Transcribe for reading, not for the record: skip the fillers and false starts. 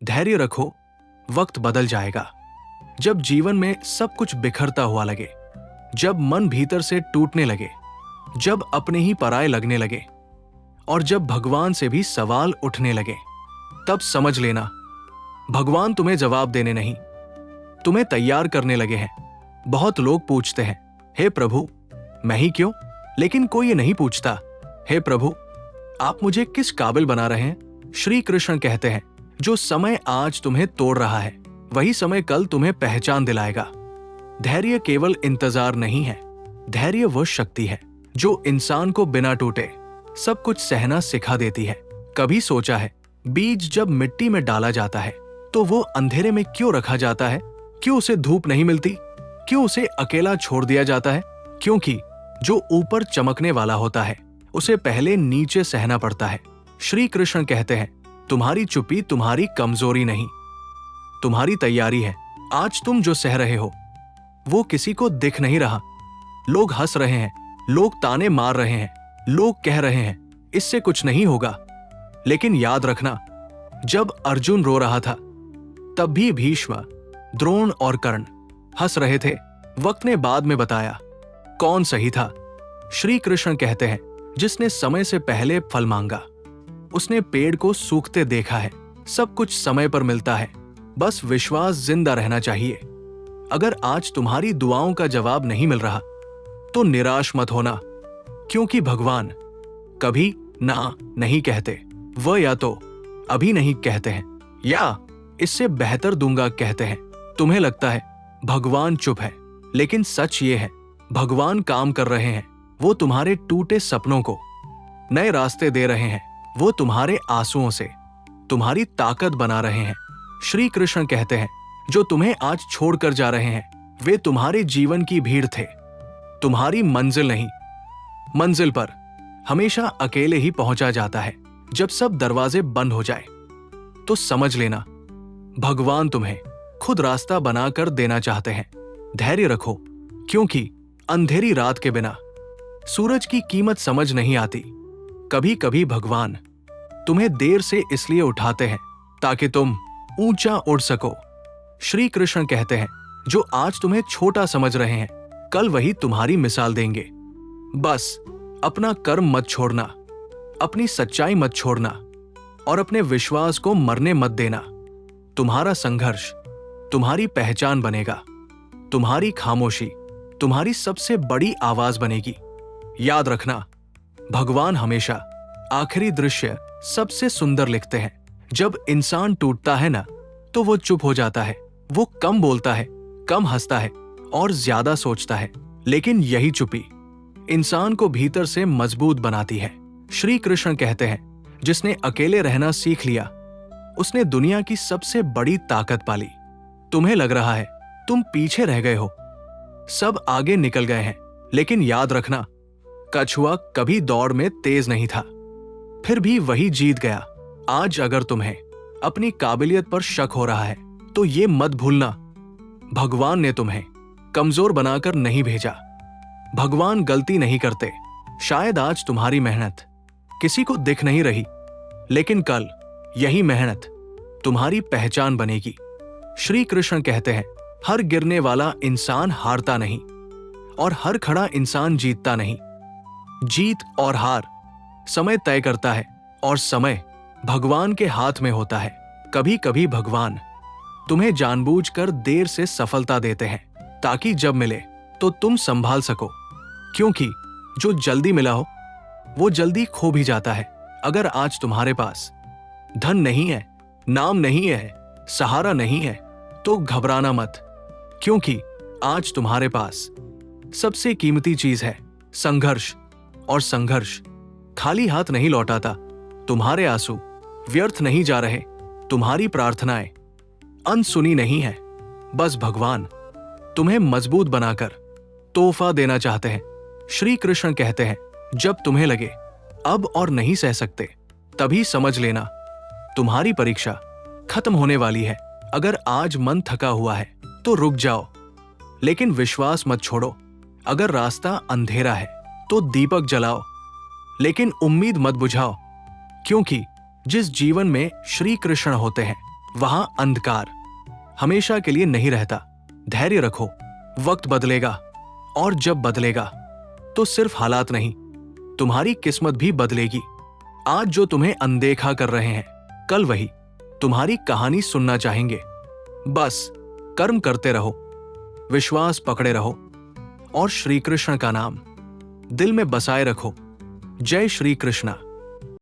धैर्य रखो, वक्त बदल जाएगा। जब जीवन में सब कुछ बिखरता हुआ लगे, जब मन भीतर से टूटने लगे, जब अपने ही पराये लगने लगे और जब भगवान से भी सवाल उठने लगे, तब समझ लेना भगवान तुम्हें जवाब देने नहीं, तुम्हें तैयार करने लगे हैं। बहुत लोग पूछते हैं, हे प्रभु मैं ही क्यों? लेकिन कोई ये नहीं पूछता, हे प्रभु आप मुझे किस काबिल बना रहे हैं? श्री कृष्ण कहते हैं, जो समय आज तुम्हें तोड़ रहा है वही समय कल तुम्हें पहचान दिलाएगा। धैर्य केवल इंतजार नहीं है, धैर्य वह शक्ति है जो इंसान को बिना टूटे सब कुछ सहना सिखा देती है। कभी सोचा है, बीज जब मिट्टी में डाला जाता है तो वो अंधेरे में क्यों रखा जाता है? क्यों उसे धूप नहीं मिलती? क्यों उसे अकेला छोड़ दिया जाता है? क्योंकि जो ऊपर चमकने वाला होता है उसे पहले नीचे सहना पड़ता है। श्री कृष्ण कहते हैं, तुम्हारी चुप्पी तुम्हारी कमजोरी नहीं, तुम्हारी तैयारी है। आज तुम जो सह रहे हो वो किसी को दिख नहीं रहा। लोग हंस रहे हैं, लोग ताने मार रहे हैं, लोग कह रहे हैं इससे कुछ नहीं होगा। लेकिन याद रखना, जब अर्जुन रो रहा था तब भी भीष्म, द्रोण और कर्ण हंस रहे थे। वक्त ने बाद में बताया कौन सही था। श्री कृष्ण कहते हैं, जिसने समय से पहले फल मांगा उसने पेड़ को सूखते देखा है। सब कुछ समय पर मिलता है, बस विश्वास जिंदा रहना चाहिए। अगर आज तुम्हारी दुआओं का जवाब नहीं मिल रहा तो निराश मत होना, क्योंकि भगवान कभी ना नहीं कहते। वह या तो अभी नहीं कहते हैं या इससे बेहतर दूंगा कहते हैं। तुम्हें लगता है भगवान चुप है, लेकिन सच ये है भगवान काम कर रहे हैं। वो तुम्हारे टूटे सपनों को नए रास्ते दे रहे हैं। वो तुम्हारे आंसुओं से तुम्हारी ताकत बना रहे हैं। श्री कृष्ण कहते हैं, जो तुम्हें आज छोड़कर जा रहे हैं वे तुम्हारे जीवन की भीड़ थे, तुम्हारी मंजिल नहीं। मंजिल पर हमेशा अकेले ही पहुंचा जाता है। जब सब दरवाजे बंद हो जाए तो समझ लेना भगवान तुम्हें खुद रास्ता बनाकर देना चाहते हैं। धैर्य रखो, क्योंकि अंधेरी रात के बिना सूरज की कीमत समझ नहीं आती। कभी कभी भगवान तुम्हें देर से इसलिए उठाते हैं ताकि तुम ऊंचा उड़ सको। श्री कृष्ण कहते हैं, जो आज तुम्हें छोटा समझ रहे हैं कल वही तुम्हारी मिसाल देंगे। बस अपना कर्म मत छोड़ना, अपनी सच्चाई मत छोड़ना और अपने विश्वास को मरने मत देना। तुम्हारा संघर्ष तुम्हारी पहचान बनेगा, तुम्हारी खामोशी तुम्हारी सबसे बड़ी आवाज बनेगी। याद रखना, भगवान हमेशा आखिरी दृश्य सबसे सुंदर लिखते हैं। जब इंसान टूटता है ना तो वो चुप हो जाता है, वो कम बोलता है, कम हंसता है और ज्यादा सोचता है। लेकिन यही चुप्पी इंसान को भीतर से मजबूत बनाती है। श्री कृष्ण कहते हैं, जिसने अकेले रहना सीख लिया उसने दुनिया की सबसे बड़ी ताकत पाली। तुम्हें लग रहा है तुम पीछे रह गए हो, सब आगे निकल गए हैं, लेकिन याद रखना कछुआ कभी दौड़ में तेज नहीं था, फिर भी वही जीत गया। आज अगर तुम्हें अपनी काबिलियत पर शक हो रहा है तो ये मत भूलना, भगवान ने तुम्हें कमजोर बनाकर नहीं भेजा। भगवान गलती नहीं करते। शायद आज तुम्हारी मेहनत किसी को दिख नहीं रही, लेकिन कल यही मेहनत तुम्हारी पहचान बनेगी। श्री कृष्ण कहते हैं, हर गिरने वाला इंसान हारता नहीं और हर खड़ा इंसान जीतता नहीं। जीत और हार समय तय करता है और समय भगवान के हाथ में होता है। कभी कभी भगवान तुम्हें जानबूझकर देर से सफलता देते हैं ताकि जब मिले तो तुम संभाल सको, क्योंकि जो जल्दी मिला हो वो जल्दी खो भी जाता है। अगर आज तुम्हारे पास धन नहीं है, नाम नहीं है, सहारा नहीं है तो घबराना मत, क्योंकि आज तुम्हारे पास सबसे कीमती चीज है संघर्ष। और संघर्ष खाली हाथ नहीं लौटाता। तुम्हारे आंसू व्यर्थ नहीं जा रहे, तुम्हारी प्रार्थनाएं अनसुनी नहीं है। बस भगवान तुम्हें मजबूत बनाकर तोहफा देना चाहते हैं। श्री कृष्ण कहते हैं, जब तुम्हें लगे अब और नहीं सह सकते तभी समझ लेना तुम्हारी परीक्षा खत्म होने वाली है। अगर आज मन थका हुआ है तो रुक जाओ, लेकिन विश्वास मत छोड़ो। अगर रास्ता अंधेरा है तो दीपक जलाओ, लेकिन उम्मीद मत बुझाओ, क्योंकि जिस जीवन में श्री कृष्ण होते हैं वहां अंधकार हमेशा के लिए नहीं रहता। धैर्य रखो, वक्त बदलेगा, और जब बदलेगा तो सिर्फ हालात नहीं, तुम्हारी किस्मत भी बदलेगी। आज जो तुम्हें अनदेखा कर रहे हैं, कल वही तुम्हारी कहानी सुनना चाहेंगे। बस कर्म करते रहो, विश्वास पकड़े रहो, और श्री कृष्ण का नाम दिल में बसाए रखो। जय श्री कृष्ण।